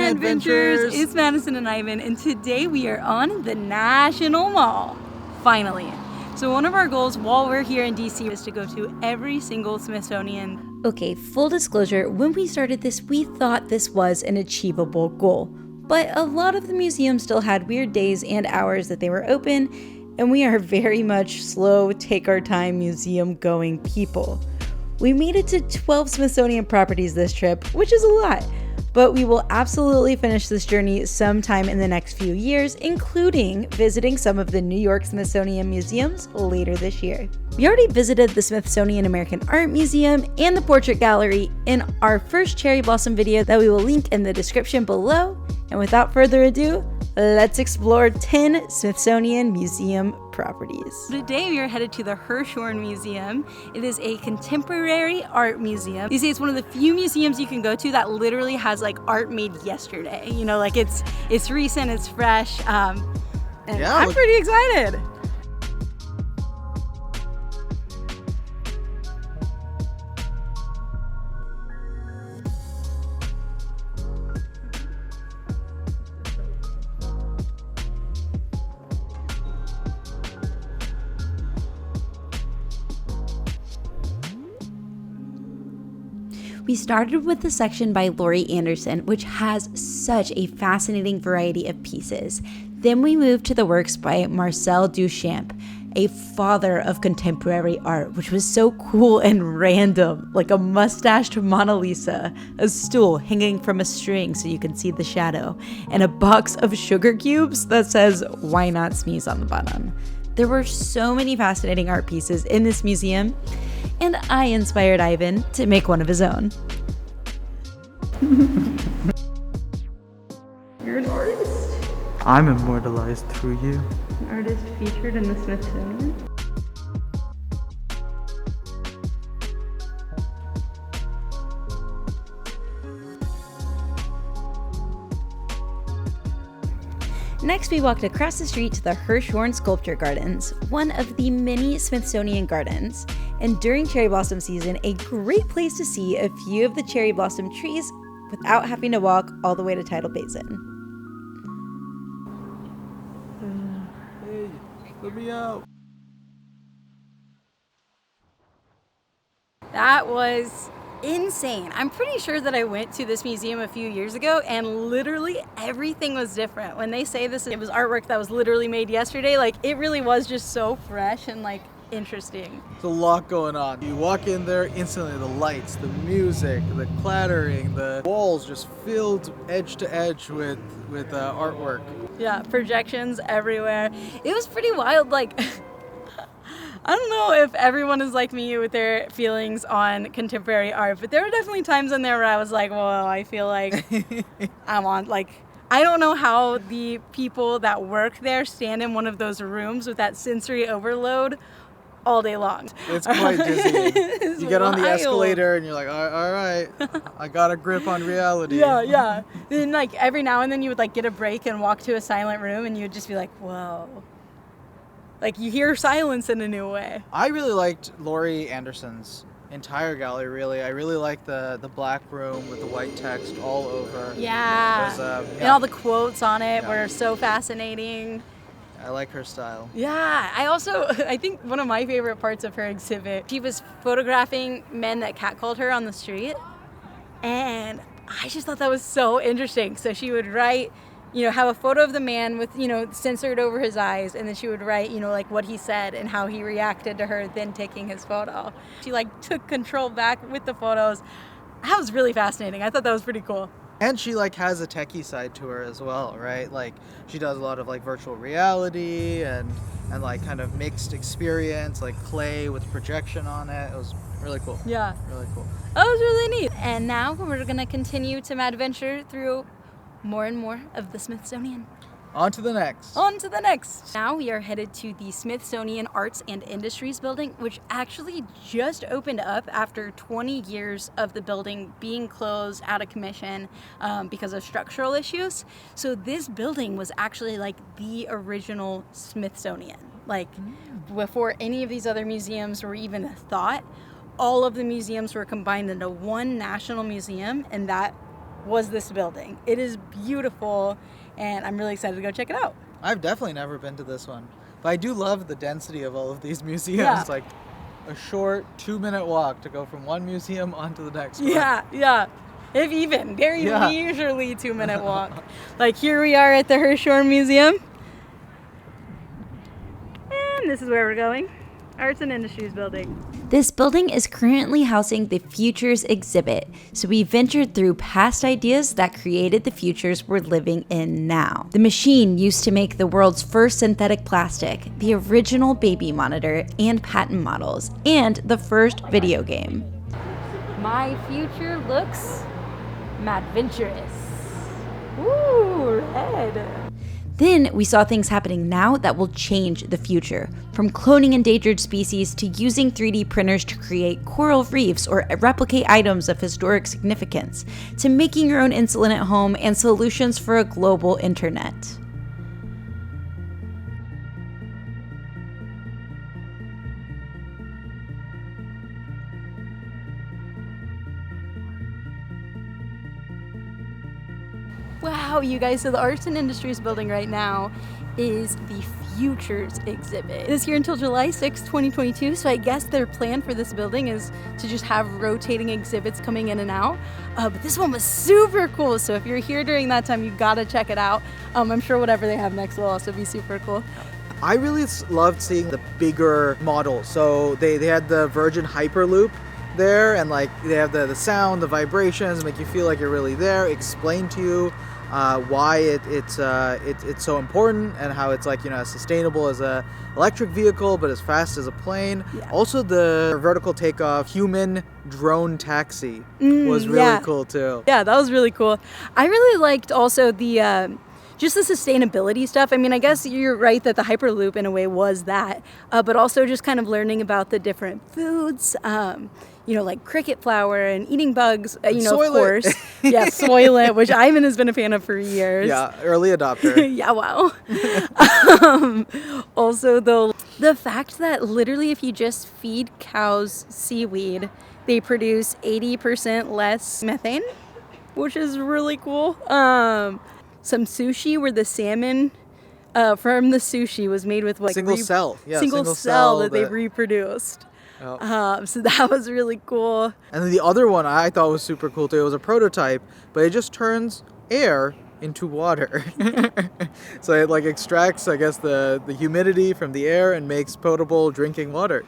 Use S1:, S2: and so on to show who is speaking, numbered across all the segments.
S1: Adventures. It's Madison and Ivan, and today we are on the National Mall. Finally. So one of our goals while we're here in DC is to go to every single Smithsonian.
S2: Okay, full disclosure, when we started this, we thought this was an achievable goal. But a lot of the museums still had weird days and hours that they were open, and we are very much slow, take our time, museum-going people. We made it to 12 Smithsonian properties this trip, which is a lot. But we will absolutely finish this journey sometime in the next few years, including visiting some of the New York Smithsonian museums later this year. We already visited the Smithsonian American Art Museum and the Portrait Gallery in our first cherry blossom video that we will link in the description below. And without further ado, let's explore 10 Smithsonian Museum properties.
S1: Today we are headed to the Hirshhorn Museum. It is a contemporary art museum. You see, it's one of the few museums you can go to that literally has like art made yesterday. You know, like it's recent, it's fresh, and yeah, I'm pretty excited.
S2: We started with the section by Laurie Anderson, which has such a fascinating variety of pieces. Then we moved to the works by Marcel Duchamp, a father of contemporary art, which was so cool and random, like a mustached Mona Lisa, a stool hanging from a string so you can see the shadow, and a box of sugar cubes that says, "Why not sneeze" on the bottom. There were so many fascinating art pieces in this museum, and I inspired Ivan to make one of his own.
S1: You're an artist.
S3: I'm immortalized through you.
S1: An artist featured in the Smithsonian.
S2: Next, we walked across the street to the Hirshhorn Sculpture Gardens, one of the many Smithsonian gardens, and during cherry blossom season, a great place to see a few of the cherry blossom trees without having to walk all the way to Tidal Basin.
S3: Hey, let me out.
S1: That was insane. I'm pretty sure that I went to this museum a few years ago and literally everything was different. When they say this, it was artwork that was literally made yesterday, like it really was just so fresh and like interesting.
S3: There's a lot going on. You walk in there, instantly the lights, the music, the clattering, the walls just filled edge to edge with artwork.
S1: Yeah, projections everywhere. It was pretty wild. Like I don't know if everyone is like me with their feelings on contemporary art, but there were definitely times in there where I was like, whoa, I feel like I'm on, like, I don't know how the people that work there stand in one of those rooms with that sensory overload all day long.
S3: It's quite dizzying. You get on the escalator and you're like, all right, I got a grip on reality.
S1: Yeah. Then like every now and then you would like get a break and walk to a silent room and you would just be like, whoa. Like you hear silence in a new way.
S3: I really liked Laurie Anderson's entire gallery, really. I really liked the black room with the white text all over.
S1: Yeah. And all the quotes on it were so fascinating.
S3: I like her style.
S1: Yeah. I think one of my favorite parts of her exhibit, she was photographing men that catcalled her on the street. And I just thought that was so interesting. So she would write, have a photo of the man with, censored over his eyes. And then she would write, like what he said and how he reacted to her then taking his photo. She like took control back with the photos. That was really fascinating. I thought that was pretty cool.
S3: And she like has a techie side to her as well, right? Like she does a lot of like virtual reality and like kind of mixed experience, like clay with projection on it. It was really cool.
S1: Yeah.
S3: Really cool.
S1: That was really neat. And now we're going to continue to adventure through more and more of the Smithsonian.
S3: On to the next.
S1: Now we are headed to the Smithsonian Arts and Industries building, which actually just opened up after 20 years of the building being closed out of commission because of structural issues. So this building was actually like the original Smithsonian. Like before any of these other museums were even a thought, all of the museums were combined into one national museum, and that was this building. It is beautiful, and I'm really excited to go check it out.
S3: I've definitely never been to this one, but I do love the density of all of these museums.
S1: Yeah.
S3: Like a short 2-minute walk to go from one museum onto the next one.
S1: Yeah. If even, very leisurely 2-minute walk. Like here we are at the Hirshhorn Museum. And this is where we're going. Arts and Industries building.
S2: This building is currently housing the Futures exhibit, so we ventured through past ideas that created the futures we're living in now. The machine used to make the world's first synthetic plastic, the original baby monitor and patent models, and the first video game.
S1: My future looks madventurous. Ooh, red.
S2: Then we saw things happening now that will change the future, from cloning endangered species to using 3D printers to create coral reefs or replicate items of historic significance, to making your own insulin at home and solutions for a global internet.
S1: Wow, you guys, so the Arts and Industries building right now is the Futures exhibit. It is here until July 6, 2022, so I guess their plan for this building is to just have rotating exhibits coming in and out. But this one was super cool, so if you're here during that time, you gotta check it out. I'm sure whatever they have next will also be super cool.
S3: I really loved seeing the bigger models. So they had the Virgin Hyperloop there, and like they have the sound, the vibrations, make you feel like you're really there, explain to you why it's so important and how it's like, you know, as sustainable as a electric vehicle but as fast as a plane. Yeah. Also the vertical takeoff human drone taxi was really cool too.
S1: Yeah, that was really cool. I really liked also the just the sustainability stuff. I mean, I guess you're right that the Hyperloop in a way was that, but also just kind of learning about the different foods, you know, like cricket flour and eating bugs, you know, of course. Yeah, Soylent, which Ivan has been a fan of for years.
S3: Yeah, early adopter.
S1: Yeah, wow. Also, though, the fact that literally if you just feed cows seaweed, they produce 80% less methane, which is really cool. Some sushi where the salmon from the sushi was made with like
S3: single cell
S1: that they reproduced. Oh. So that was really cool.
S3: And then the other one I thought was super cool too. It was a prototype, but it just turns air into water. So it like extracts, I guess, the humidity from the air and makes potable drinking water.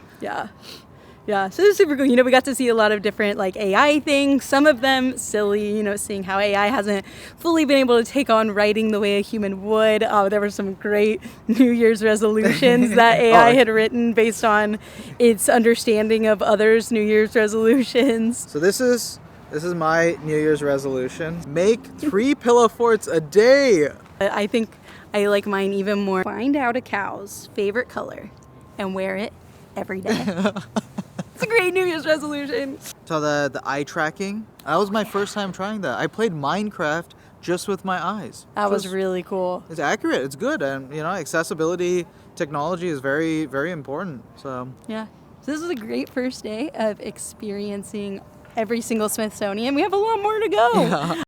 S1: Yeah, so it's super cool. You know, we got to see a lot of different like AI things, some of them silly, you know, seeing how AI hasn't fully been able to take on writing the way a human would. There were some great New Year's resolutions that AI had written based on its understanding of others' New Year's resolutions.
S3: So this is my New Year's resolution. Make 3 pillow forts a day.
S1: I think I like mine even more. Find out a cow's favorite color and wear it every day. It's a great New Year's resolution.
S3: So the eye tracking, that was my first time trying that. I played Minecraft just with my eyes.
S1: That was really cool.
S3: It's accurate, it's good, and you know, accessibility technology is very, very important. So
S1: yeah, so this was a great first day of experiencing every single Smithsonian. We have a lot more to go.
S3: Yeah.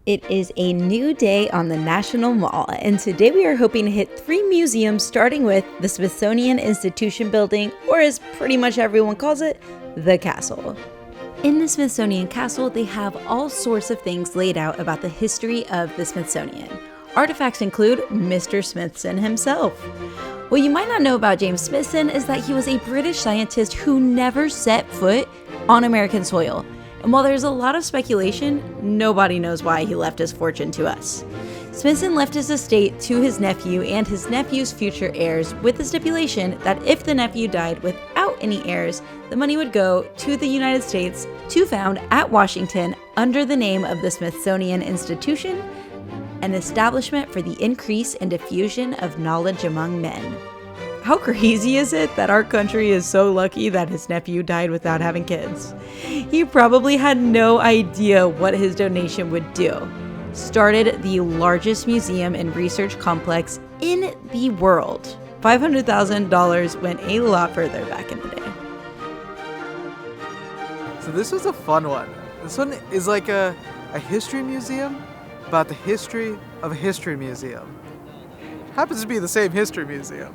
S2: It is a new day on the National Mall, and today we are hoping to hit 3 museums, starting with the Smithsonian Institution building, or as pretty much everyone calls it, the castle. In the Smithsonian Castle, they have all sorts of things laid out about the history of the Smithsonian. Artifacts include Mr. Smithson himself. What you might not know about James Smithson is that he was a British scientist who never set foot on American soil. And while there's a lot of speculation, nobody knows why he left his fortune to us. Smithson left his estate to his nephew and his nephew's future heirs with the stipulation that if the nephew died without any heirs, the money would go to the United States to found at Washington under the name of the Smithsonian Institution, an establishment for the increase and diffusion of knowledge among men. How crazy is it that our country is so lucky that his nephew died without having kids? He probably had no idea what his donation would do. Started the largest museum and research complex in the world. $500,000 went a lot further back in the day.
S3: So this was a fun one. This one is like a a history museum about the history of a history museum. Happens to be the same history museum.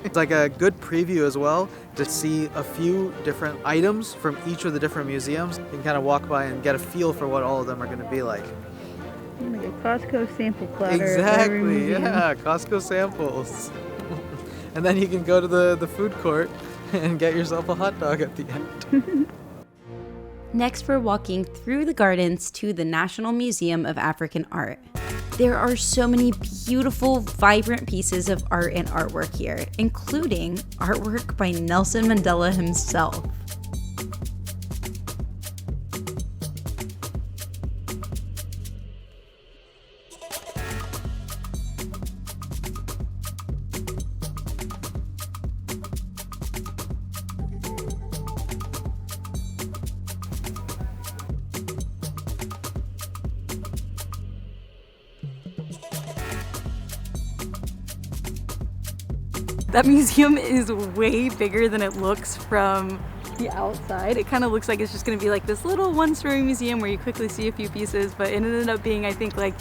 S3: It's like a good preview as well to see a few different items from each of the different museums. You can kind of walk by and get a feel for what all of them are going to be like.
S2: Like a Costco sample platter.
S3: Exactly, yeah, Costco samples. And then you can go to the food court and get yourself a hot dog at the end.
S2: Next, we're walking through the gardens to the National Museum of African Art. There are so many beautiful, vibrant pieces of art and artwork here, including artwork by Nelson Mandela himself.
S1: That museum is way bigger than it looks from the outside. It kind of looks like it's just going to be like this little one-story museum where you quickly see a few pieces, but it ended up being, I think, like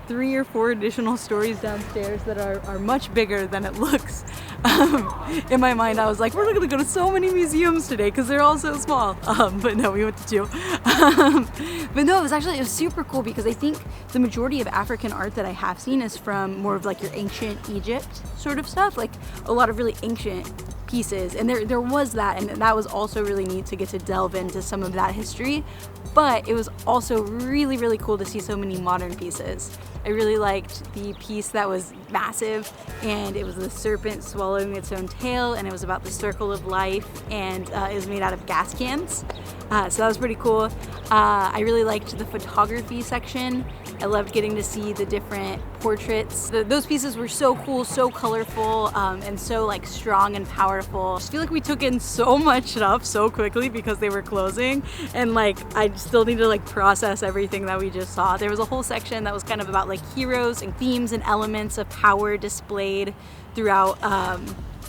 S1: 3 or 4 additional stories downstairs that are much bigger than it looks. In my mind, I was like, we're going to go to so many museums today because they're all so small. But no, we went to 2. But no, it was super cool because I think the majority of African art that I have seen is from more of like your ancient Egypt sort of stuff, like a lot of really ancient pieces. And there was that, and that was also really neat to get to delve into some of that history. But it was also really, really cool to see so many modern pieces. I really liked the piece that was massive, and it was the serpent swallowing its own tail, and it was about the circle of life, and it was made out of gas cans. So that was pretty cool. I really liked the photography section. I loved getting to see the different portraits. Those pieces were so cool, so colorful, and so like strong and powerful. I just feel like we took in so much stuff so quickly because they were closing, and like I still need to like process everything that we just saw. There was a whole section that was kind of about like heroes and themes and elements of power displayed throughout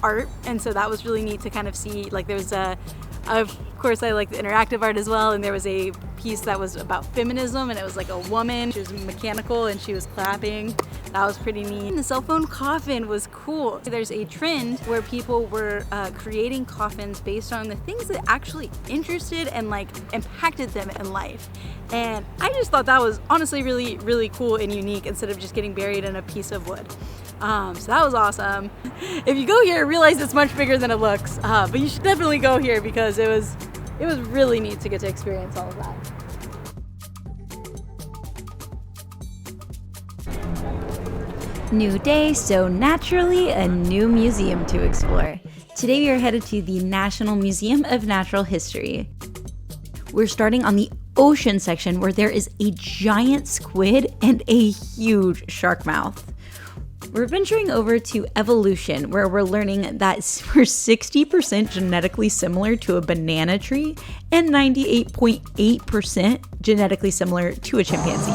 S1: art, and so that was really neat to kind of see. Like there was of course I like the interactive art as well, and there was a piece that was about feminism, and it was like a woman, she was mechanical and she was clapping. That was pretty neat. The cell phone coffin was cool. There's a trend where people were creating coffins based on the things that actually interested and like impacted them in life. And I just thought that was honestly really, really cool and unique instead of just getting buried in a piece of wood. So that was awesome. If you go here, realize it's much bigger than it looks, but you should definitely go here because it was really neat to get to experience all of that.
S2: New day, so naturally a new museum to explore. Today we are headed to the National Museum of Natural History. We're starting on the ocean section where there is a giant squid and a huge shark mouth. We're venturing over to evolution, where we're learning that we're 60% genetically similar to a banana tree and 98.8% genetically similar to a chimpanzee.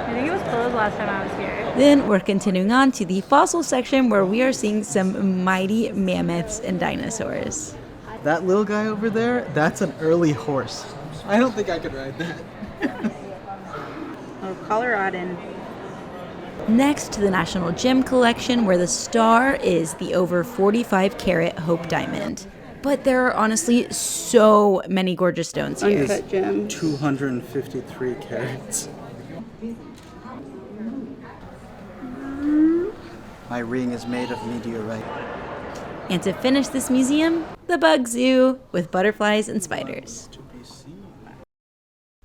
S1: I think it was closed last time I was here.
S2: Then we're continuing on to the fossil section where we are seeing some mighty mammoths and dinosaurs.
S3: That little guy over there, that's an early horse. I don't think I could ride that.
S1: Oh, Coloradan.
S2: Next to the National Gem collection, where the star is the over 45-carat Hope Diamond. But there are honestly so many gorgeous stones here.
S1: Uncut gems.
S3: 253 carats. My ring is made of meteorite.
S2: And to finish this museum, the Bug Zoo with butterflies and spiders.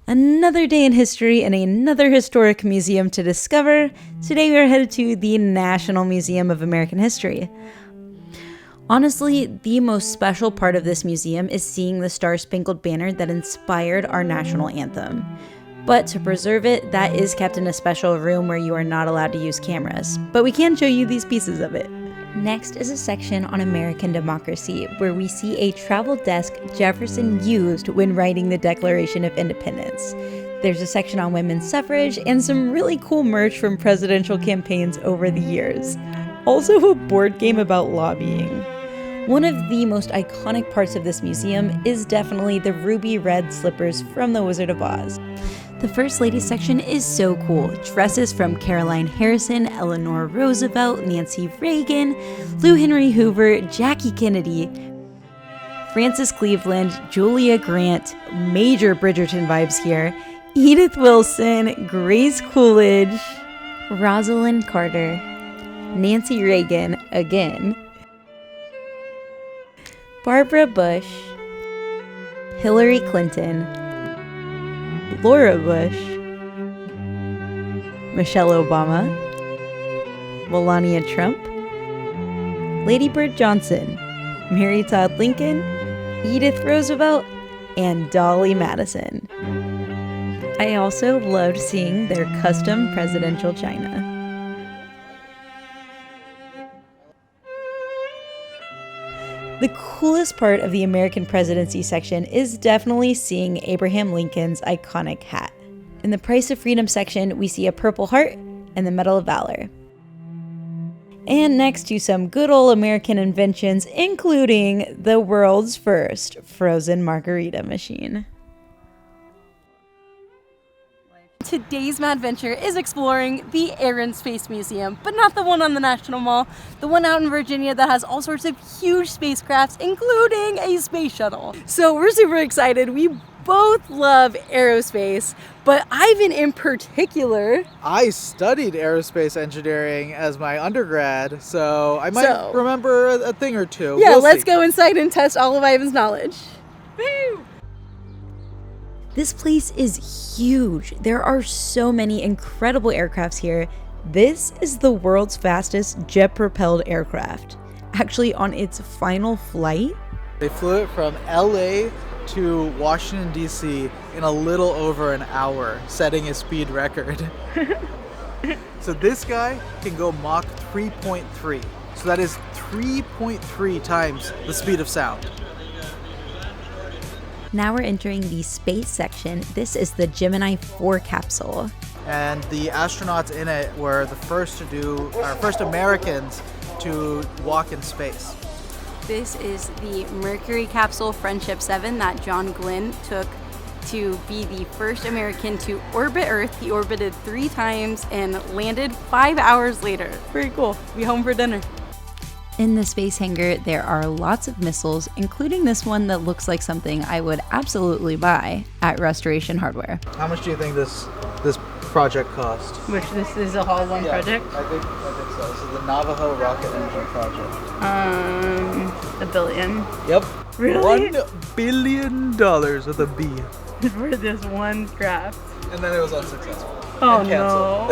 S2: Another day in history and another historic museum to discover. Today we are headed to the National Museum of American History. Honestly, the most special part of this museum is seeing the Star-Spangled Banner that inspired our national anthem. But to preserve it, that is kept in a special room where you are not allowed to use cameras. But we can show you these pieces of it. Next is a section on American democracy, where we see a travel desk Jefferson used when writing the Declaration of Independence. There's a section on women's suffrage and some really cool merch from presidential campaigns over the years. Also a board game about lobbying. One of the most iconic parts of this museum is definitely the ruby red slippers from The Wizard of Oz. The First Lady section is so cool. Dresses from Caroline Harrison, Eleanor Roosevelt, Nancy Reagan, Lou Henry Hoover, Jackie Kennedy, Frances Cleveland, Julia Grant, major Bridgerton vibes here, Edith Wilson, Grace Coolidge, Rosalind Carter, Nancy Reagan again, Barbara Bush, Hillary Clinton, Laura Bush, Michelle Obama, Melania Trump, Lady Bird Johnson, Mary Todd Lincoln, Edith Roosevelt, and Dolly Madison. I also loved seeing their custom presidential china. The coolest part of the American presidency section is definitely seeing Abraham Lincoln's iconic hat. In the Price of Freedom section, we see a Purple Heart and the Medal of Valor. And next to some good old American inventions, including the world's first frozen margarita machine.
S1: Today's Mad Venture is exploring the Air and Space Museum, but not the one on the National Mall, the one out in Virginia that has all sorts of huge spacecrafts, including a space shuttle. So we're super excited. We both love aerospace, but Ivan in particular.
S3: I studied aerospace engineering as my undergrad, so I might remember a thing or two.
S1: Yeah, let's
S3: see.
S1: go inside and test all of Ivan's knowledge. Woo!
S2: This place is huge. There are so many incredible aircrafts here. This is the world's fastest jet-propelled aircraft. Actually, on its final flight,
S3: They flew it from LA to Washington, D.C. in a little over an hour, setting a speed record. So this guy can go Mach 3.3. So that is 3.3 times the speed of sound.
S2: now we're entering the space section. This is the Gemini 4 capsule.
S3: And the astronauts in it were the first Americans to walk in space.
S1: This is the Mercury capsule Friendship 7 that John Glenn took to be the first American to orbit Earth. He orbited 3 times and landed 5 hours later. Very cool. Be home for dinner.
S2: In the space hangar, there are lots of missiles, including this one that looks like something I would absolutely buy at Restoration Hardware.
S3: How much do you think this project cost?
S1: Which this is a Hall 1 project?
S3: I think so. This is the Navajo rocket engine project.
S1: $1 billion.
S3: Yep.
S1: Really?
S3: $1 billion with a B.
S1: For this one craft.
S3: And then it was unsuccessful.
S1: Oh
S3: no.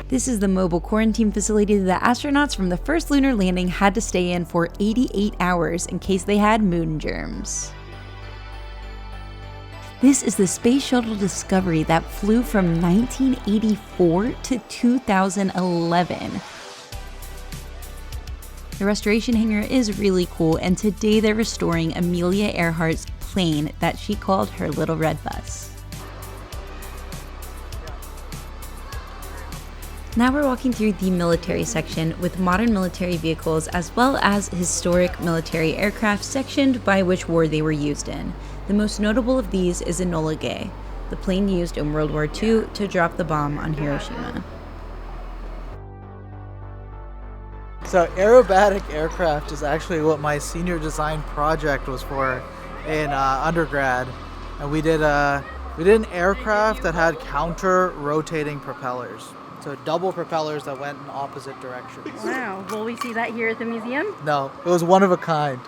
S2: This is the mobile quarantine facility that astronauts from the first lunar landing had to stay in for 88 hours in case they had moon germs. This is the Space Shuttle Discovery that flew from 1984 to 2011. The restoration hangar is really cool, and today they're restoring Amelia Earhart's plane that she called her Little Red Bus. Now we're walking through the military section with modern military vehicles as well as historic military aircraft sectioned by which war they were used in. The most notable of these is Enola Gay, the plane used in World War II to drop the bomb on Hiroshima.
S3: So aerobatic aircraft is actually what my senior design project was for in undergrad, and we did an aircraft that had counter-rotating propellers. So double propellers that went in opposite directions.
S1: Wow. Will we see that here at the museum?
S3: No, it was one of a kind.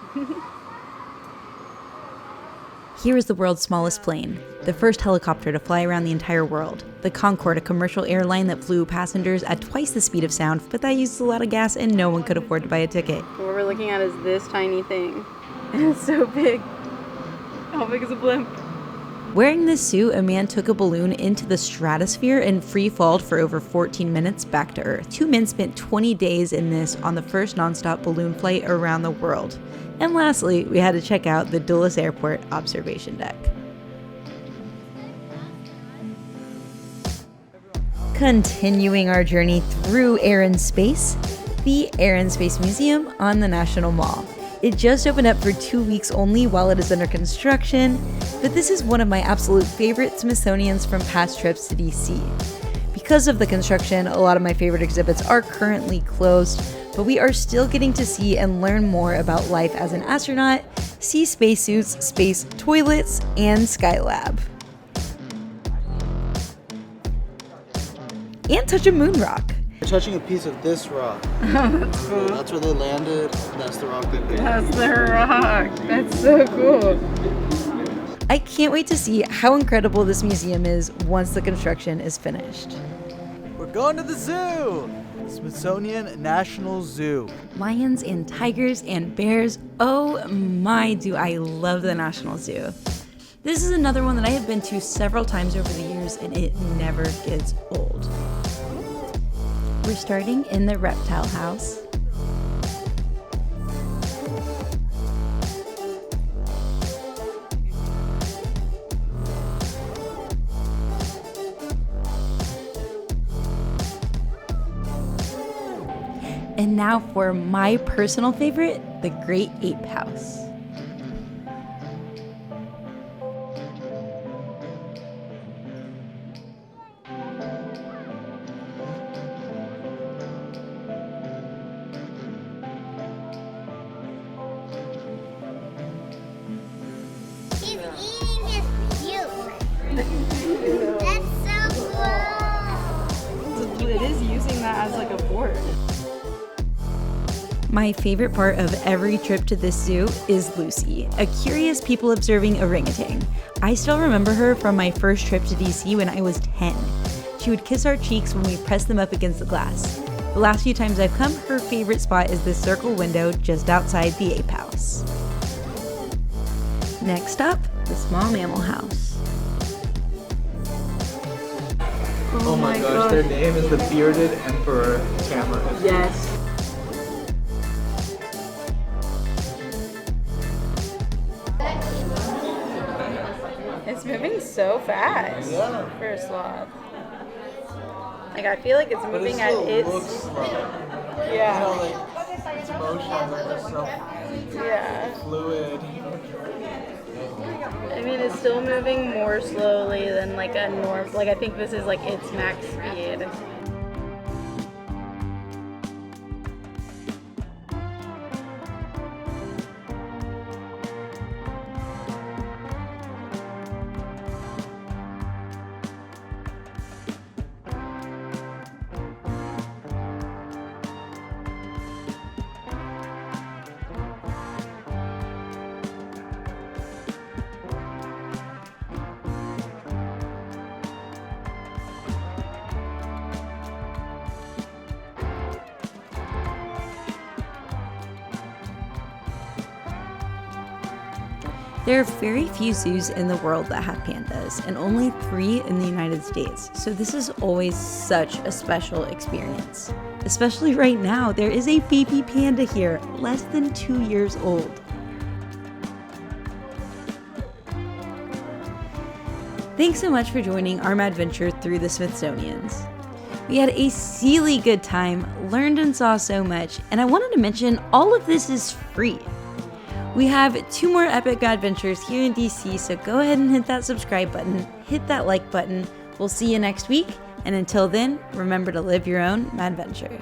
S2: Here is the world's smallest plane, the first helicopter to fly around the entire world. The Concorde, a commercial airline that flew passengers at twice the speed of sound, but that used a lot of gas and no one could afford to buy a ticket.
S1: What we're looking at is this tiny thing. And it's so big. How big is a blimp?
S2: Wearing this suit, a man took a balloon into the stratosphere and free-falled for over 14 minutes back to Earth. 2 men spent 20 days in this on the first nonstop balloon flight around the world. And lastly, we had to check out the Dulles Airport observation deck. Continuing our journey through air and space, the Air and Space Museum on the National Mall. It just opened up for 2 weeks only while it is under construction, but this is one of my absolute favorite Smithsonians from past trips to DC. Because of the construction, a lot of my favorite exhibits are currently closed, but we are still getting to see and learn more about life as an astronaut, see spacesuits, space toilets, and Skylab. And touch a moon rock.
S3: We're touching a piece of this rock.
S1: That's cool.
S3: That's where they landed, and that's the rock they picked.
S1: That's the rock. That's so cool.
S2: I can't wait to see how incredible this museum is once the construction is finished.
S3: We're going to the zoo! Smithsonian National Zoo.
S2: Lions and tigers and bears. Oh my, do I love the National Zoo. This is another one that I have been to several times over the years, and it never gets old. We're starting in the reptile house. And now for my personal favorite, the Great Ape House.
S4: He's eating his puke. That's so cool.
S1: It is using that as like a board.
S2: My favorite part of every trip to this zoo is Lucy, a curious people observing orangutan. I still remember her from my first trip to DC when I was 10. She would kiss our cheeks when we pressed them up against the glass. The last few times I've come, her favorite spot is this circle window just outside the ape house. Next up, the small mammal house.
S3: Oh my gosh, their name is the Bearded Emperor Tamarin.
S1: Yes. It's moving so fast for a sloth. Like I feel like it's
S3: But it
S1: moving at
S3: still
S1: its
S3: looks slow.
S1: yeah.
S3: You know, like, its motions are just so
S1: Yeah.
S3: fluid.
S1: I mean, it's still moving more slowly than like a norm. Like I think this is like its max speed.
S2: There are very few zoos in the world that have pandas, and only 3 in the United States, so this is always such a special experience. Especially right now, there is a baby panda here, less than 2 years old. Thanks so much for joining our adventure through the Smithsonian's. We had a silly good time, learned and saw so much, and I wanted to mention all of this is free. We have 2 more epic adventures here in DC, so go ahead and hit that subscribe button, hit that like button. We'll see you next week, and until then, remember to live your own adventure.